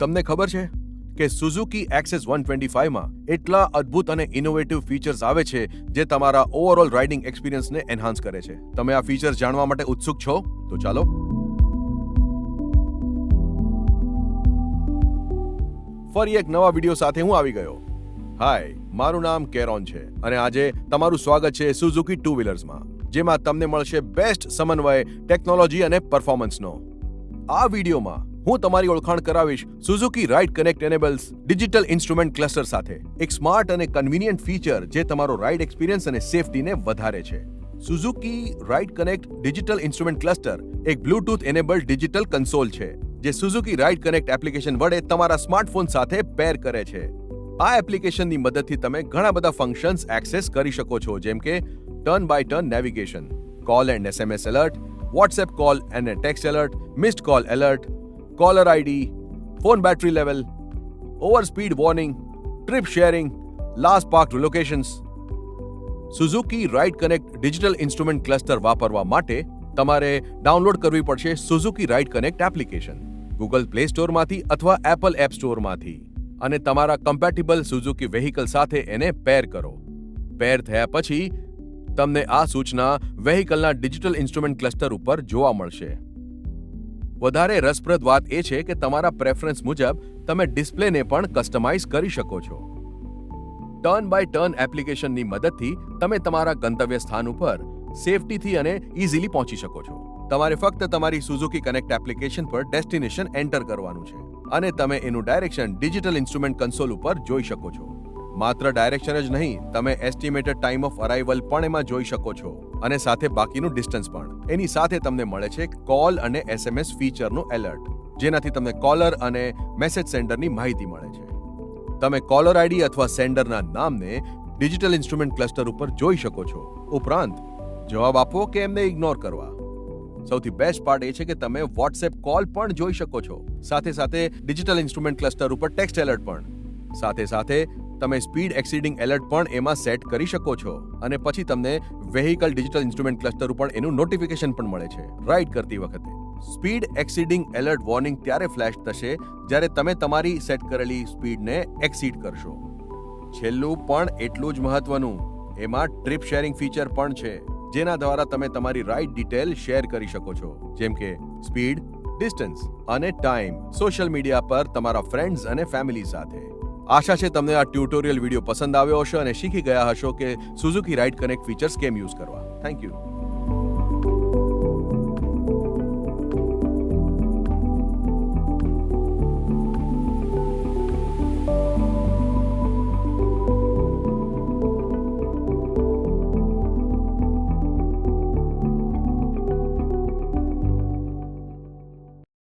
તમને ખબર છે કે સુઝુકી એક્સેસ 125માં એટલા અદ્ભુત અને ઇનોવેટિવ ફીચર્સ આવે છે જે તમારા ઓવરઓલ રાઇડિંગ એક્સપિરિયન્સને એન્હાન્સ કરે છે. તમે આ ફીચર્સ જાણવા માટે ઉત્સુક છો? તો ચાલો. ફરી એક નવા વિડીયો સાથે હું આવી ગયો. હાય, મારું નામ કેરોન છે અને આજે તમારું સ્વાગત છે સુઝુકી ટુ વ્હીલર્સમાં, જેમાં તમને મળશે બેસ્ટ સમન્વય ટેકનોલોજી અને પરફોર્મન્સનો. આ વિડીયોમાં હું તમારી ઓળખાણ કરાવીશ Suzuki ride connect enables digital instrument cluster સાથે, એક સ્માર્ટ અને કન્વીનિયન્ટ ફીચર જે તમારો રાઇડ એક્સપિરિયન્સ અને સેફટીને વધારે છે. Suzuki ride connect digital instrument cluster એક બ્લૂટૂથ એનેબલ્ડ ડિજિટલ કન્સોલ છે જે સુઝુકી રાઇડ કનેક્ટ એપ્લિકેશન વડે તમારા સ્માર્ટફોન સાથે પેર કરે છે. આ એપ્લિકેશનની મદદથી તમે ઘણા બધા ફંક્શન્સ એક્સેસ કરી શકો છો, જેમ કે turn by turn navigation, call and SMS alert, WhatsApp call and text alert, missed call alert, caller ID, phone battery level, over speed warning, trip sharing, last parked locations. Suzuki ride connect digital instrument cluster વાપરવા માટે તમારે download કરવી પડશે Suzuki ride connect application Google play સ્ટોરમાંથી અથવા Apple app સ્ટોરમાંથી, અને તમારા compatible Suzuki vehicle સાથે એને પેર કરો. પેર થયા પછી તમને આ સૂચના વેહિકલના ડિજિટલ ઇન્સ્ટ્રુમેન્ટ ક્લસ્ટર ઉપર જોવા મળશે. વધારે રસપ્રદ વાત એ છે કે તમારા પ્રેફરન્સ મુજબ તમે ડિસ્પ્લેને પણ કસ્ટમાઇઝ કરી શકો છો. ટર્ન બાય ટર્ન એપ્લિકેશનની મદદથી તમે તમારા ગંતવ્ય સ્થાન ઉપર સેફટીથી અને ઇઝીલી પહોંચી શકો છો. તમારે ફક્ત તમારી સુઝુકી કનેક્ટ એપ્લિકેશન પર ડેસ્ટિનેશન એન્ટર કરવાનું છે અને તમે એનું ડાયરેક્શન ડિજિટલ ઇન્સ્ટ્રુમેન્ટ કન્સોલ ઉપર જોઈ શકો છો. માત્ર ડાયરેક્શન જ નહીં, તમે એસ્ટિમેટેડ ટાઈમ ઓફ અરાઇવલ પણ એમાં જોઈ શકો છો અને સાથે બાકીનું ડિસ્ટન્સ પણ. એની સાથે તમને મળે છે કોલ અને SMS ફીચરનું એલર્ટ, જેનાથી તમને કોલર અને મેસેજ સેન્ડરની માહિતી મળે છે. તમે કોલર આઈડી અથવા સેન્ડરના નામને ડિજિટલ ઇન્સ્ટ્રુમેન્ટ ક્લસ્ટર ઉપર જોઈ શકો છો. ઉપરાંત જવાબ આપવો કે એમને ઇગ્નોર કરવા. સૌથી બેસ્ટ પાર્ટ એ છે કે તમે વોટ્સએપ કોલ પણ જોઈ શકો છો, સાથે સાથે ડિજિટલ ઇન્સ્ટ્રુમેન્ટ ક્લસ્ટર ઉપર ટેક્સ્ટ એલર્ટ પણ. સાથે સાથે તમે સ્પીડ એક્સીડિંગ એલર્ટ પણ એમાં સેટ કરી શકો છો અને પછી તમને વેહિકલ ડિજિટલ ઇન્સ્ટ્રુમેન્ટ ક્લસ્ટર ઉપર એનું નોટિફિકેશન પણ મળે છે રાઇડ કરતી વખતે. સ્પીડ એક્સીડિંગ એલર્ટ વોર્નિંગ ત્યારે ફ્લેશ થશે જ્યારે તમે તમારી સેટ કરેલી સ્પીડને એક્સીડ કરશો. છેલ્લું પણ એટલું જ મહત્વનું, એમાં ટ્રીપ શેરિંગ ફીચર પણ છે, જેના દ્વારા તમે તમારી રાઇડ ડિટેલ શેર કરી શકો છો, જેમ કે સ્પીડ, ડિસ્ટન્સ અને ટાઈમ સોશિયલ મીડિયા પર તમારા ફ્રેન્ડ્સ અને ફેમિલી સાથે. આશા છે તમને આ ટ્યુટોરિયલ વિડીયો પસંદ આવ્યો હશે અને શીખી ગયા હશો કે સુઝુકી રાઇડ કનેક્ટ ફીચર્સ કેમ યુઝ કરવા. Thank you.